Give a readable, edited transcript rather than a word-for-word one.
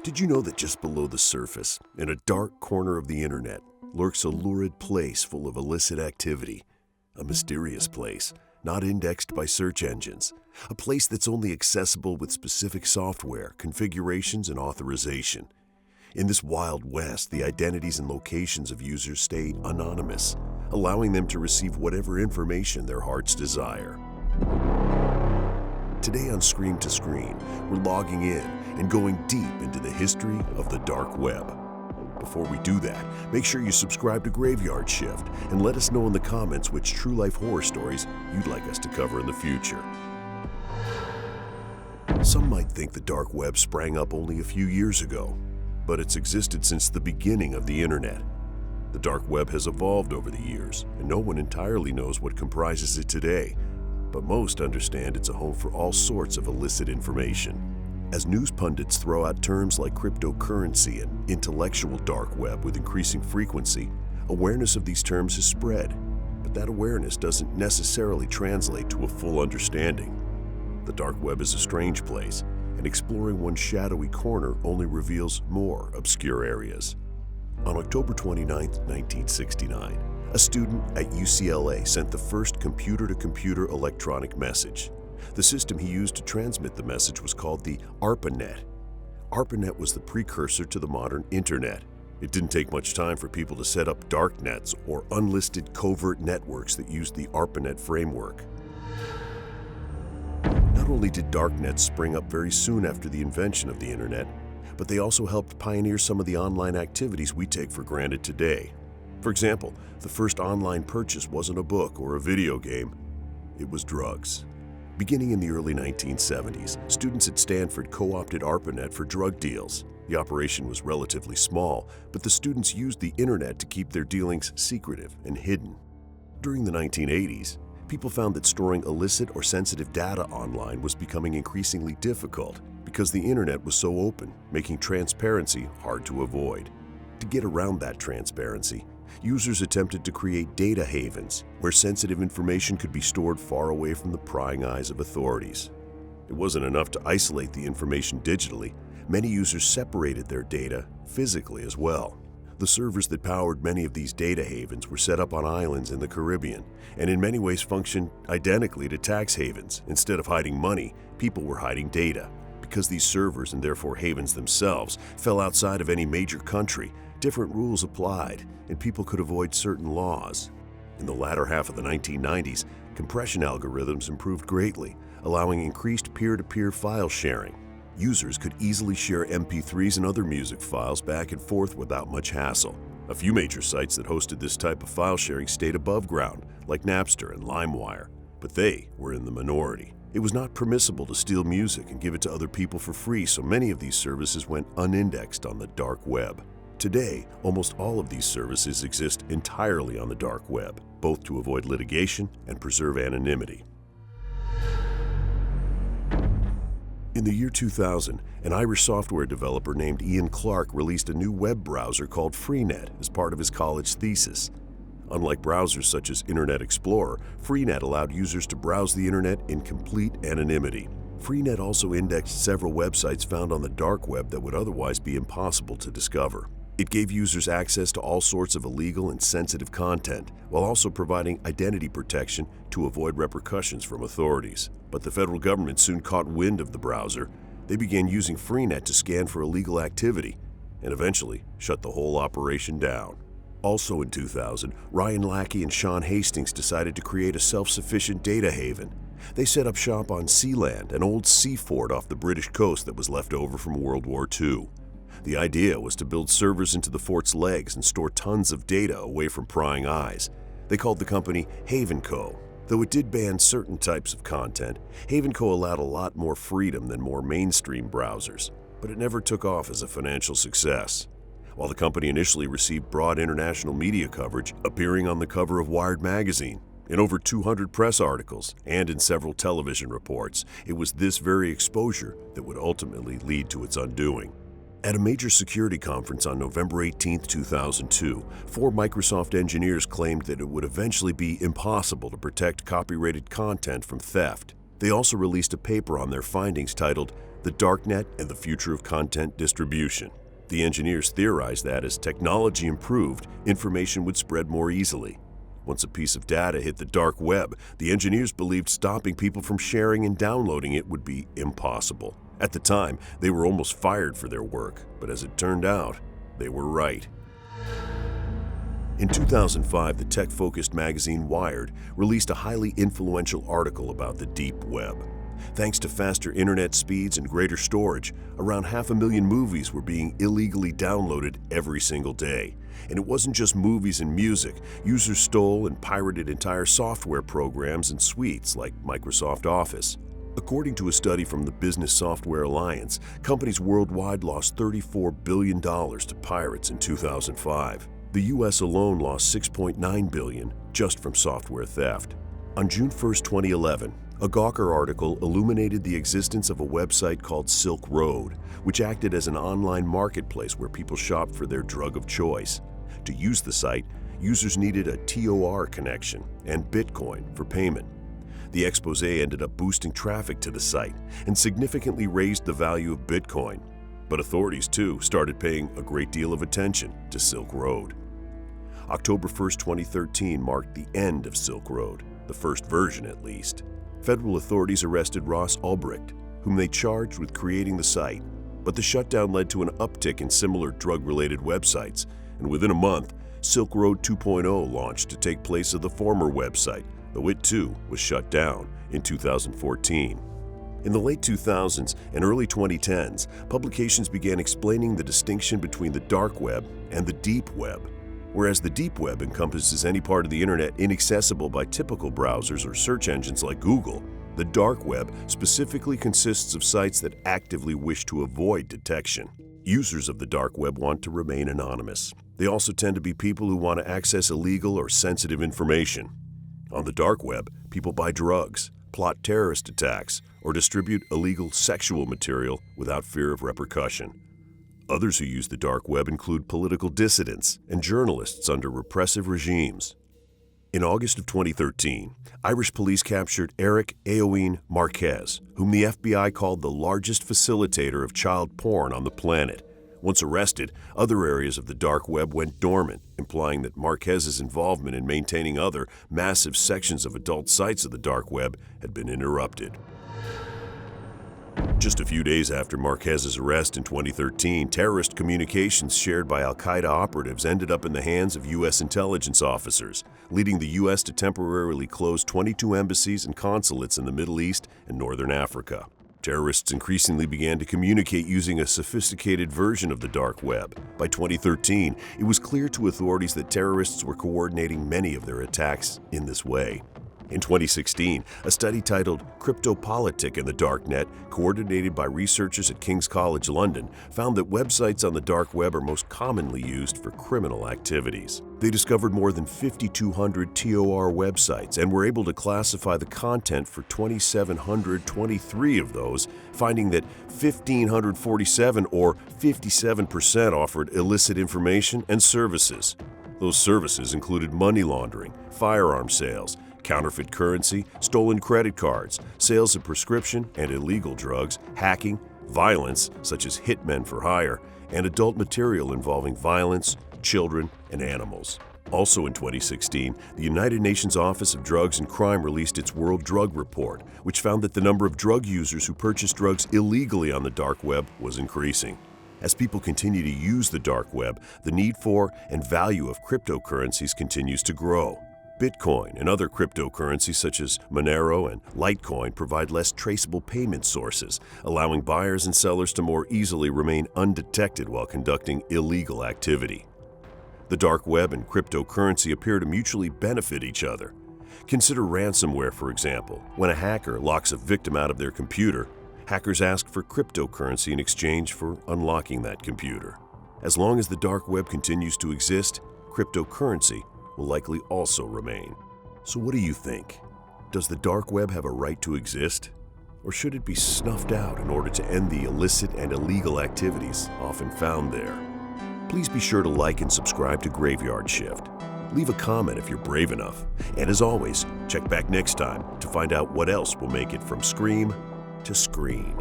Did you know that just below the surface, in a dark corner of the internet, lurks a lurid place full of illicit activity? A mysterious place, not indexed by search engines. A place that's only accessible with specific software, configurations, and authorization. In this Wild West, the identities and locations of users stay anonymous, allowing them to receive whatever information their hearts desire. Today on Screen to Screen, we're logging in and going deep into the history of the dark web. Before we do that, make sure you subscribe to Graveyard Shift and let us know in the comments which true-life horror stories you'd like us to cover in the future. Some might think the dark web sprang up only a few years ago, but it's existed since the beginning of the internet. The dark web has evolved over the years, and no one entirely knows what comprises it today, but most understand it's a home for all sorts of illicit information. As news pundits throw out terms like cryptocurrency and intellectual dark web with increasing frequency, awareness of these terms has spread, but that awareness doesn't necessarily translate to a full understanding. The dark web is a strange place, and exploring one shadowy corner only reveals more obscure areas. On October 29, 1969, a student at UCLA sent the first computer-to-computer electronic message. The system he used to transmit the message was called the ARPANET. ARPANET was the precursor to the modern internet. It didn't take much time for people to set up darknets or unlisted covert networks that used the ARPANET framework. Not only did darknets spring up very soon after the invention of the internet, but they also helped pioneer some of the online activities we take for granted today. For example, the first online purchase wasn't a book or a video game, it was drugs. Beginning in the early 1970s, students at Stanford co-opted ARPANET for drug deals. The operation was relatively small, but the students used the internet to keep their dealings secretive and hidden. During the 1980s, people found that storing illicit or sensitive data online was becoming increasingly difficult because the internet was so open, making transparency hard to avoid. To get around that transparency, users attempted to create data havens where sensitive information could be stored far away from the prying eyes of authorities. It wasn't enough to isolate the information digitally. Many users separated their data physically as well. The servers that powered many of these data havens were set up on islands in the Caribbean and in many ways functioned identically to tax havens. Instead of hiding money, people were hiding data. Because these servers, and therefore havens themselves, fell outside of any major country, different rules applied, and people could avoid certain laws. In the latter half of the 1990s, compression algorithms improved greatly, allowing increased peer-to-peer file sharing. Users could easily share MP3s and other music files back and forth without much hassle. A few major sites that hosted this type of file sharing stayed above ground, like Napster and LimeWire, but they were in the minority. It was not permissible to steal music and give it to other people for free, so many of these services went unindexed on the dark web. Today, almost all of these services exist entirely on the dark web, both to avoid litigation and preserve anonymity. In the year 2000, an Irish software developer named Ian Clark released a new web browser called Freenet as part of his college thesis. Unlike browsers such as Internet Explorer, Freenet allowed users to browse the internet in complete anonymity. Freenet also indexed several websites found on the dark web that would otherwise be impossible to discover. It gave users access to all sorts of illegal and sensitive content, while also providing identity protection to avoid repercussions from authorities. But the federal government soon caught wind of the browser. They began using Freenet to scan for illegal activity, and eventually shut the whole operation down. Also in 2000, Ryan Lackey and Sean Hastings decided to create a self-sufficient data haven. They set up shop on Sealand, an old sea fort off the British coast that was left over from World War II. The idea was to build servers into the fort's legs and store tons of data away from prying eyes. They called the company Havenco. Though it did ban certain types of content, Havenco allowed a lot more freedom than more mainstream browsers, but it never took off as a financial success. While the company initially received broad international media coverage, appearing on the cover of Wired magazine, in over 200 press articles, and in several television reports, it was this very exposure that would ultimately lead to its undoing. At a major security conference on November 18, 2002, 4 Microsoft engineers claimed that it would eventually be impossible to protect copyrighted content from theft. They also released a paper on their findings titled the darknet and the future of content distribution. The engineers theorized that as technology improved, information would spread more easily. Once a piece of data hit the dark web, the engineers believed stopping people from sharing and downloading it would be impossible. At the time, they were almost fired for their work, but as it turned out, they were right. In 2005, the tech-focused magazine Wired released a highly influential article about the deep web. Thanks to faster internet speeds and greater storage, around 500,000 movies were being illegally downloaded every single day. And it wasn't just movies and music. Users stole and pirated entire software programs and suites like Microsoft Office. According to a study from the Business Software Alliance, companies worldwide lost $34 billion to pirates in 2005. The US alone lost $6.9 billion just from software theft. On June 1, 2011, a Gawker article illuminated the existence of a website called Silk Road, which acted as an online marketplace where people shopped for their drug of choice. To use the site, users needed a TOR connection and Bitcoin for payment. The expose ended up boosting traffic to the site and significantly raised the value of Bitcoin. But authorities, too, started paying a great deal of attention to Silk Road. October 1, 2013 marked the end of Silk Road, the first version at least. Federal authorities arrested Ross Ulbricht, whom they charged with creating the site. But the shutdown led to an uptick in similar drug-related websites, and within a month, Silk Road 2.0 launched to take place of the former website, though it too was shut down in 2014. In the late 2000s and early 2010s, publications began explaining the distinction between the dark web and the deep web. Whereas the deep web encompasses any part of the internet inaccessible by typical browsers or search engines like Google, the dark web specifically consists of sites that actively wish to avoid detection. Users of the dark web want to remain anonymous. They also tend to be people who want to access illegal or sensitive information. On the dark web, people buy drugs, plot terrorist attacks, or distribute illegal sexual material without fear of repercussion. Others who use the dark web include political dissidents and journalists under repressive regimes. In August of 2013, Irish police captured Eric Eowyn Marquez, whom the FBI called the largest facilitator of child porn on the planet. Once arrested, other areas of the dark web went dormant, implying that Marquez's involvement in maintaining other massive sections of adult sites of the dark web had been interrupted. Just a few days after Marquez's arrest in 2013, terrorist communications shared by al-Qaeda operatives ended up in the hands of U.S. intelligence officers, leading the U.S. to temporarily close 22 embassies and consulates in the Middle East and Northern Africa. Terrorists increasingly began to communicate using a sophisticated version of the dark web. By 2013, it was clear to authorities that terrorists were coordinating many of their attacks in this way. In 2016, a study titled Cryptopolitic in the Darknet, coordinated by researchers at King's College London, found that websites on the dark web are most commonly used for criminal activities. They discovered more than 5,200 TOR websites and were able to classify the content for 2,723 of those, finding that 1,547 or 57% offered illicit information and services. Those services included money laundering, firearm sales, counterfeit currency, stolen credit cards, sales of prescription and illegal drugs, hacking, violence such as hitmen for hire, and adult material involving violence, children, and animals. Also in 2016, the United Nations Office of Drugs and Crime released its World Drug Report, which found that the number of drug users who purchased drugs illegally on the dark web was increasing. As people continue to use the dark web, the need for and value of cryptocurrencies continues to grow. Bitcoin and other cryptocurrencies such as Monero and Litecoin provide less traceable payment sources, allowing buyers and sellers to more easily remain undetected while conducting illegal activity. The dark web and cryptocurrency appear to mutually benefit each other. Consider ransomware, for example. When a hacker locks a victim out of their computer, hackers ask for cryptocurrency in exchange for unlocking that computer. As long as the dark web continues to exist, cryptocurrency will likely also remain. So what do you think? Does the dark web have a right to exist? Or should it be snuffed out in order to end the illicit and illegal activities often found there? Please be sure to like and subscribe to Graveyard Shift. Leave a comment if you're brave enough. And as always, check back next time to find out what else will make it from scream to screen.